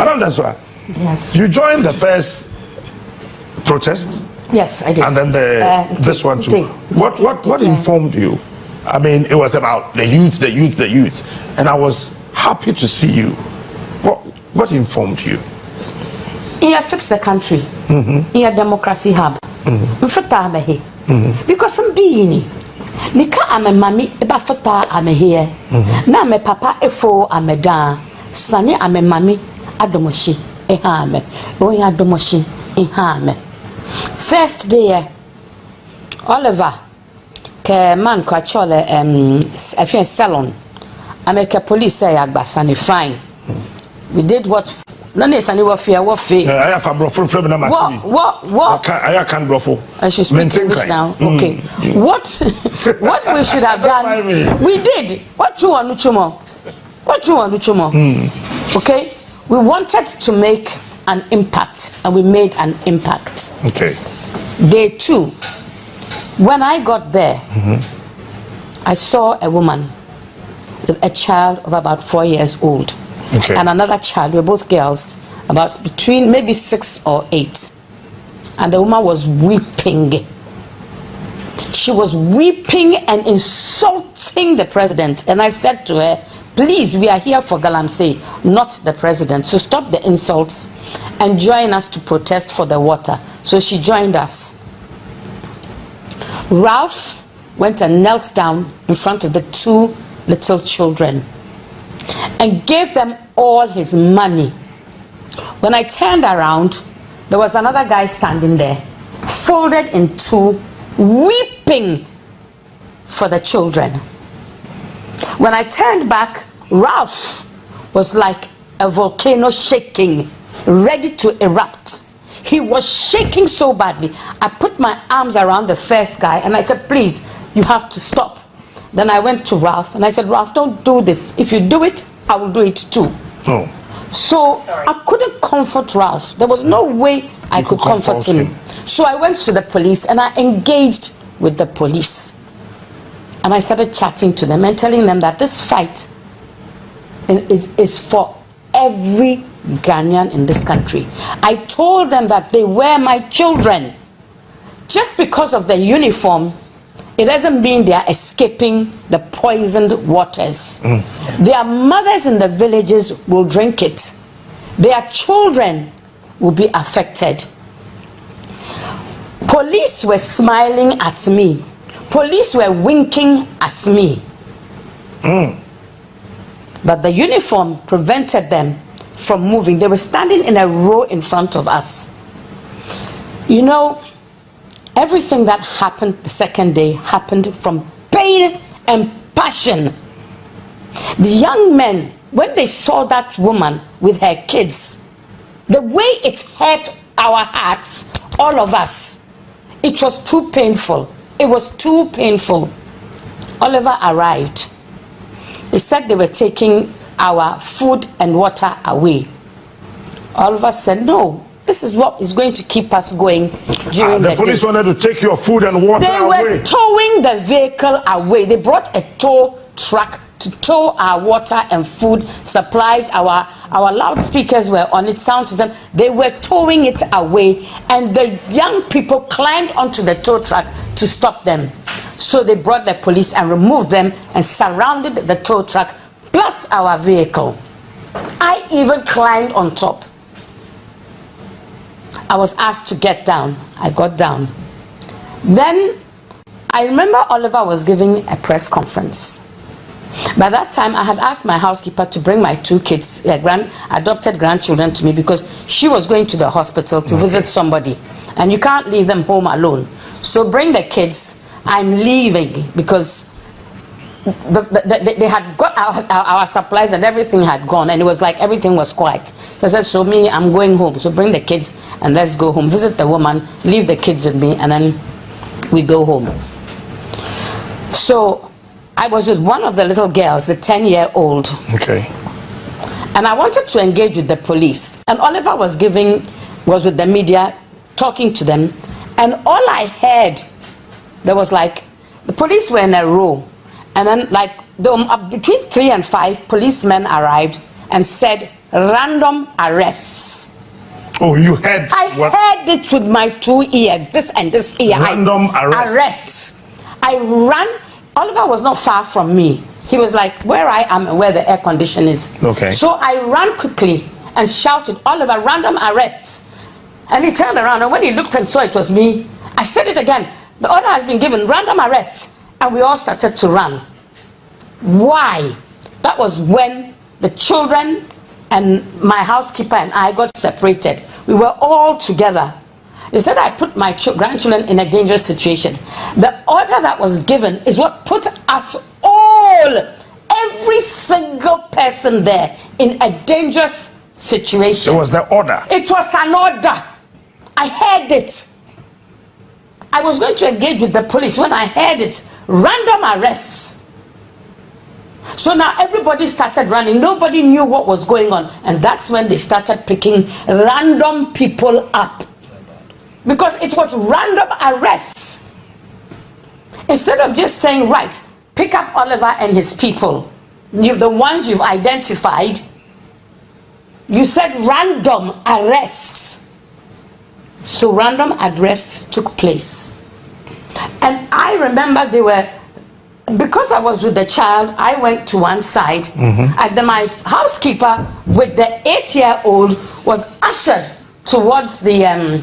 Madam Danswa, yes, you joined the first protest. Yes, I did. And then this one too. What informed you? I mean, it was about the youth, and I was happy to see you. What informed you? Yeah, fix the country. Yeah, democracy hub. Because I'm being. Nika I'm a mommy, about fata I'm here. Now I'm a papa, efo I'm a da. Sunny I'm a mommy, adomoshi, a hame. Oh, yeah, adomoshi, a hame. First day, Oliver, ke man kwa chole I feel salon. I make a police say agbasani fine. We did what none is any warfare. I have a brofo from the What? I can't brofo. I should speak English now. Okay. What we should have done? We did. What you want, Nuchumo? Okay. We wanted to make an impact, and we made an impact. Okay. Day 2, when I got there, I saw a woman with a child of about 4 years old, and another child. We're both girls, about between maybe 6 or 8, and the woman was weeping. She was weeping and insulting the president, and I said to her, please, we are here for Galamsey, not the president. So stop the insults and join us to protest for the water. So she joined us. Ralph went and knelt down in front of the 2 little children and gave them all his money. When I turned around, there was another guy standing there, folded in 2, weeping for the children. When I turned back, Ralph was like a volcano shaking, ready to erupt. He was shaking so badly. I put my arms around the first guy and I said, please, you have to stop. Then I went to Ralph and I said, Ralph, don't do this. If you do it, I will do it too. Oh. So I couldn't comfort Ralph. There was no way I could comfort him. So I went to the police and I engaged with the police. And I started chatting to them and telling them that this fight is for every Ghanaian in this country. I told them that they were my children. Just because of their uniform, it doesn't mean they are escaping the poisoned waters. Their mothers in the villages will drink it. Their children will be affected. Police were smiling at me. Police were winking at me. But the uniform prevented them from moving. They were standing in a row in front of us. You know, everything that happened the second day happened from pain and passion. The young men, when they saw that woman with her kids, the way it hurt our hearts, all of us, it was too painful. It was too painful. Oliver arrived. They said they were taking our food and water away. Oliver said, no, this is what is going to keep us going during the day. The police wanted to take your food and water away. They were towing the vehicle away. They brought a tow truck to tow our water and food supplies. Our loudspeakers were on it, sound system. They were towing it away, and the young people climbed onto the tow truck to stop them. So they brought the police and removed them and surrounded the tow truck plus our vehicle. I even climbed on top. I was asked to get down. I got down. Then I remember Oliver was giving a press conference. By that time, I had asked my housekeeper to bring my 2 kids, adopted grandchildren, to me because she was going to the hospital to visit somebody. And you can't leave them home alone. So bring the kids. I'm leaving because they had got our supplies and everything had gone, and it was like everything was quiet. So I said, so me, I'm going home. So bring the kids and let's go home. Visit the woman, leave the kids with me, and then we go home. So I was with one of the little girls, the 10-year-old. Okay. And I wanted to engage with the police. And Oliver was with the media, talking to them. And all I heard, there was like, the police were in a row. And then like, between 3 and 5, policemen arrived and said, random arrests. Oh, you heard? I heard it with my 2 ears, this and this ear. Random arrests. I ran. Oliver was not far from me. He was like where I am and where the air condition is. Okay. So I ran quickly and shouted, Oliver, random arrests. And he turned around, and when he looked and saw it was me, I said it again. The order has been given, random arrests. And we all started to run. Why? That was when the children and my housekeeper and I got separated. We were all together. They said I put my grandchildren in a dangerous situation. The order that was given is what put us all, every single person there, in a dangerous situation. It was the order. It was an order. I heard it. I was going to engage with the police when I heard it. Random arrests. So now everybody started running. Nobody knew what was going on. And that's when they started picking random people up. Because it was random arrests. Instead of just saying, right, pick up Oliver and his people, the ones you've identified, you said random arrests. So random arrests took place. And I remember they were, because I was with the child, I went to one side, and then my housekeeper with the 8-year-old was ushered towards the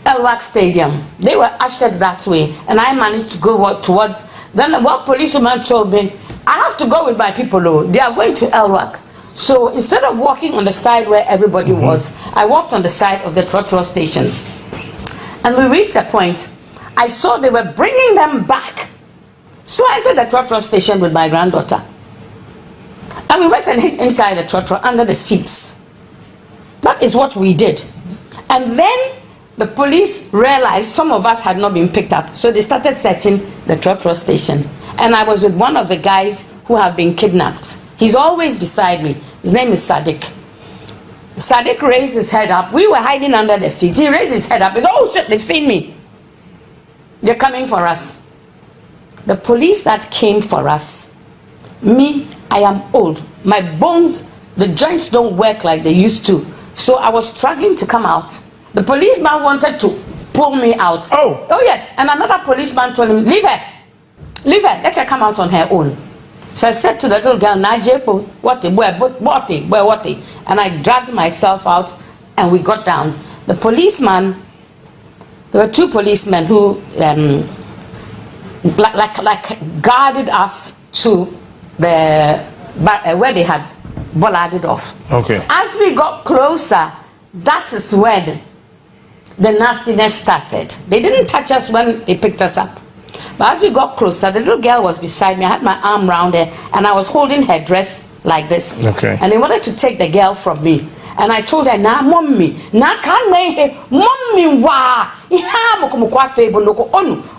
Elwak Stadium. They were ushered that way, and I managed to go towards. Then one policeman told me, I have to go with my people, though. They are going to Elwak. So instead of walking on the side where everybody was, I walked on the side of the Trot station. And we reached the point, I saw they were bringing them back. So I entered the Trot station with my granddaughter. And we went and hid inside the Trot under the seats. That is what we did. And then the police realized some of us had not been picked up. So they started searching the Trot station. And I was with one of the guys who have been kidnapped. He's always beside me. His name is Sadiq. Sadiq raised his head up. We were hiding under the seats. He raised his head up. He said, oh shit, they've seen me. They're coming for us. The police that came for us, me, I am old. My bones, the joints don't work like they used to. So I was struggling to come out. The policeman wanted to pull me out. Oh yes. And another policeman told him, leave her. Leave her. Let her come out on her own. So I said to the little girl, Najepo, what? And I dragged myself out and we got down. The policeman, there were 2 policemen who like guarded us to the where they had bollarded off. Okay. As we got closer, that is when the nastiness started. They didn't touch us when they picked us up. But as we got closer, the little girl was beside me. I had my arm around her and I was holding her dress like this. Okay. And they wanted to take the girl from me. And I told her, nah, mommy, nah, can't wait, mommy, wah,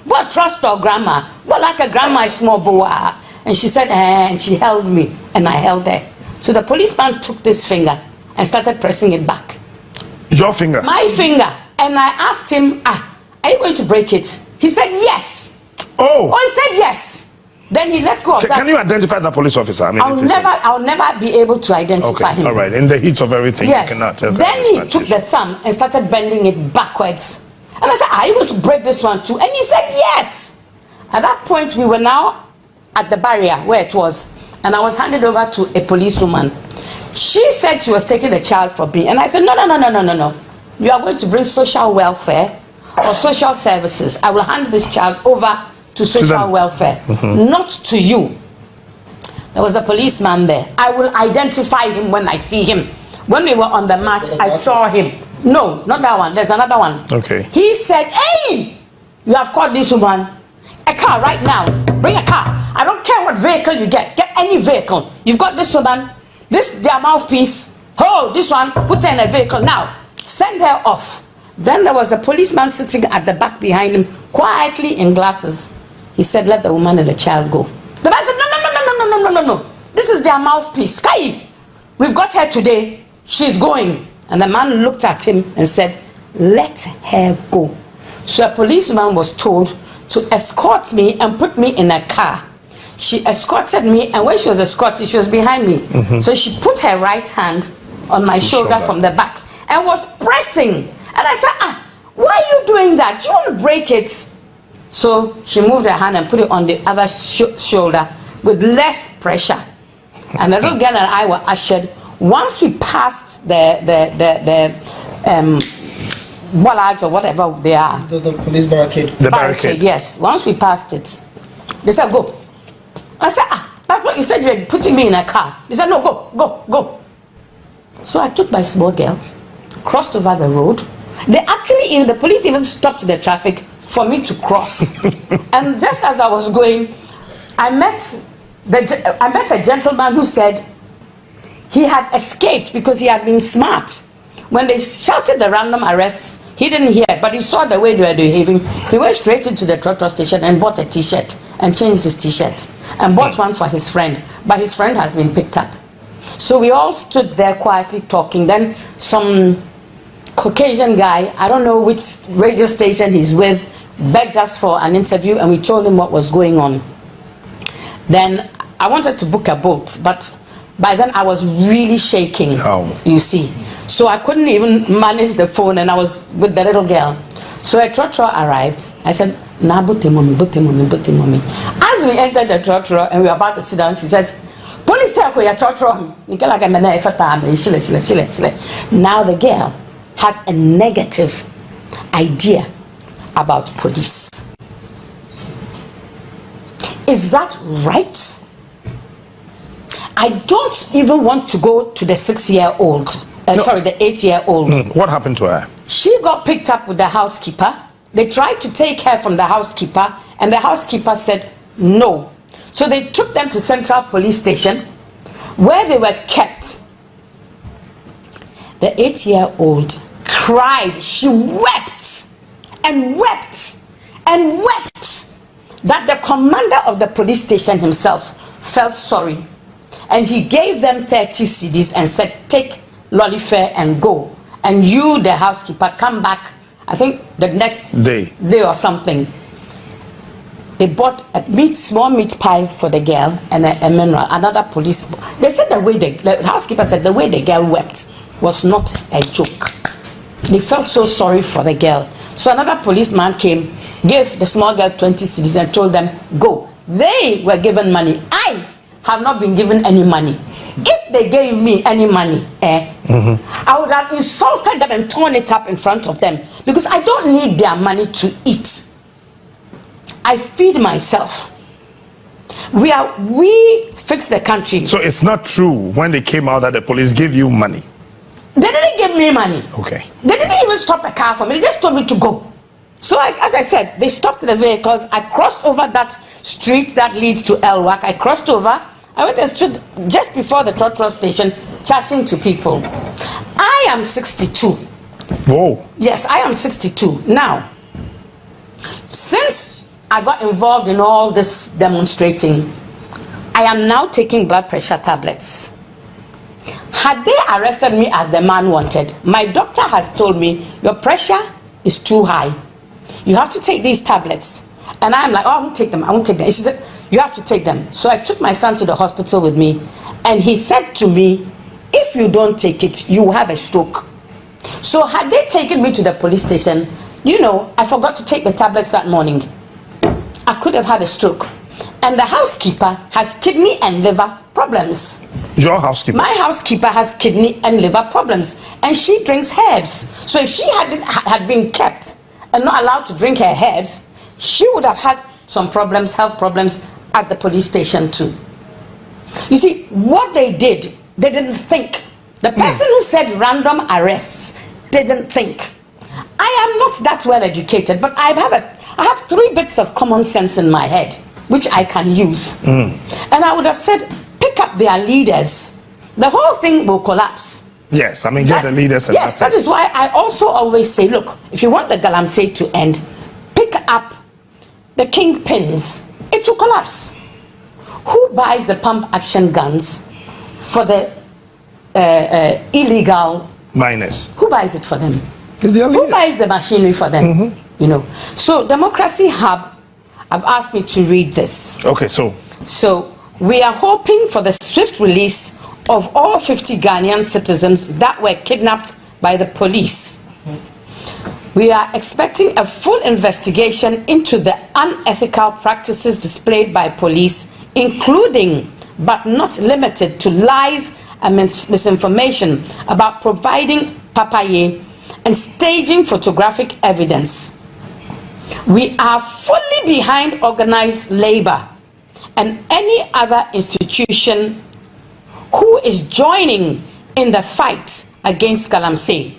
what trust or grandma? What like a grandma is small boy? And she said, and she held me, and I held her. So the policeman took this finger and started pressing it back. Your finger? My finger. And I asked him, are you going to break it? He said, yes. Oh, he said yes. Then he let go of that. Can you identify the police officer? I mean, I'll never be able to identify him. All right. In the heat of everything, yes. You cannot. Then he took the thumb and started bending it backwards. And I said, are you going to break this one too? And he said, yes. At that point, we were now at the barrier where it was. And I was handed over to a policewoman. She said she was taking the child from me. And I said, no. You are going to bring social welfare or social services. I will hand this child over to social welfare, not to you. There was a policeman there. I will identify him when I see him. When we were on the march, I saw him. No, not that one. There's another one. Okay. He said, hey, you have caught this woman. A car right now. Bring a car. I don't care what vehicle you get. Get any vehicle. You've got this woman. This, their mouthpiece. Oh, this one. Put her in a vehicle now. Send her off. Then there was a policeman sitting at the back behind him, quietly in glasses. He said, let the woman and the child go. The man said, no. This is their mouthpiece. Kai, we've got her today. She's going. And the man looked at him and said, let her go. So a policeman was told to escort me and put me in a car. She escorted me, and when she was escorted, she was behind me. So she put her right hand on my shoulder from the back and was pressing. And I said, why are you doing that? Do you want to break it? So she moved her hand and put it on the other shoulder with less pressure. And the little girl and I were ushered. Once we passed the bollards or whatever they are. The police barricade. The barricade. Yes. Once we passed it, they said, go. I said, that's what you said, you were putting me in a car. They said, no, go. So I took my small girl, crossed over the road. The police even stopped the traffic for me to cross. And just as I was going, I met a gentleman who said he had escaped because he had been smart. When they shouted the random arrests, he didn't hear, but he saw the way they were behaving. He went straight into the Trot station and bought a t-shirt and changed his t-shirt and bought one for his friend. But his friend has been picked up. So we all stood there quietly talking. Then some Caucasian guy, I don't know which radio station he's with, begged us for an interview, and we told him what was going on. Then I wanted to book a boat, but by then I was really shaking, you see. So I couldn't even manage the phone, and I was with the little girl. So a Trot arrived. I said, "Na bote mommy. As we entered the Trot and we were about to sit down, she says, "Police say ko ya Trot." Now the girl has a negative idea about police. Is that right? I don't even want to go to the 6-year-old. Sorry, the 8-year-old. What happened to her? She got picked up with the housekeeper. They tried to take her from the housekeeper, and the housekeeper said no. So they took them to Central Police Station, where they were kept. The 8-year-old cried. She wept and wept and wept that the commander of the police station himself felt sorry. And he gave them 30 cedis and said, take lolly fare and go. And you, the housekeeper, come back, I think the next day or something. They bought a small meat pie for the girl and a mineral, another police. They said the housekeeper said the way the girl wept was not a joke. They felt so sorry for the girl. So another policeman came, gave the small girl 20 cedis and told them, go. They were given money. I have not been given any money. If they gave me any money, I would have insulted them and torn it up in front of them, because I don't need their money to eat. I feed myself. We fix the country. So it's not true when they came out that the police gave you money? They didn't give me money. Okay. They didn't even stop a car for me. They just told me to go. So as I said, they stopped the vehicles. I crossed over that street that leads to Elwak. I crossed over. I went and stood just before the Trot station chatting to people. I am 62. Whoa. Yes, I am 62. Now, since I got involved in all this demonstrating, I am now taking blood pressure tablets. Had they arrested me as the man wanted, my doctor has told me, your pressure is too high. You have to take these tablets. And I'm like, oh, I won't take them. She said, you have to take them. So I took my son to the hospital with me. And he said to me, if you don't take it, you will have a stroke. So had they taken me to the police station, I forgot to take the tablets that morning. I could have had a stroke. And the housekeeper has kidney and liver problems. Your housekeeper? My housekeeper has kidney and liver problems, and she drinks herbs. So if she had been kept and not allowed to drink her herbs, she would have had some problems, health problems at the police station too. You see, what they did, they didn't think. The person who said random arrests didn't think. I am not that well educated, but I have 3 bits of common sense in my head, which I can use. And I would have said, pick up their leaders. The whole thing will collapse. Yes, get the leaders. And yes, that is why I also always say, look, if you want the galamsey to end, pick up the kingpins. It will collapse. Who buys the pump action guns for the illegal miners? Who buys it for them? Who buys the machinery for them? So Democracy Hub have asked me to read this. Okay, so we are hoping for the swift release of all 50 Ghanaian citizens that were kidnapped by the police. We are expecting a full investigation into the unethical practices displayed by police, including but not limited to lies and misinformation about providing papaye and staging photographic evidence. We are fully behind organized labor and any other institution who is joining in the fight against Galamsey.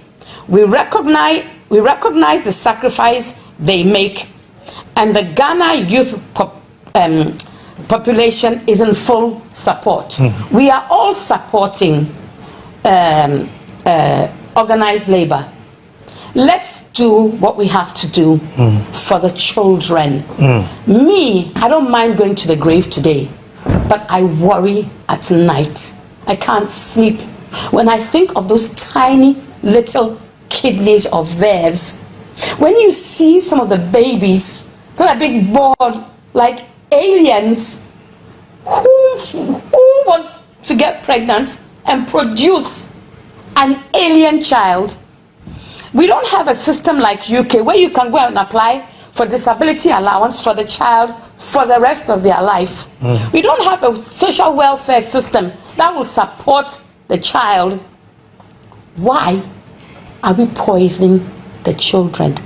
We recognize the sacrifice they make, and the Ghana youth population is in full support. We are all supporting organized labor. Let's do what we have to do for the children. Me, I don't mind going to the grave today, but I worry at night. I can't sleep when I think of those tiny little kidneys of theirs. When you see some of the babies that are being born like aliens, who wants to get pregnant and produce an alien child? We don't have a system like UK where you can go and apply for disability allowance for the child for the rest of their life. We don't have a social welfare system that will support the child. Why are we poisoning the children?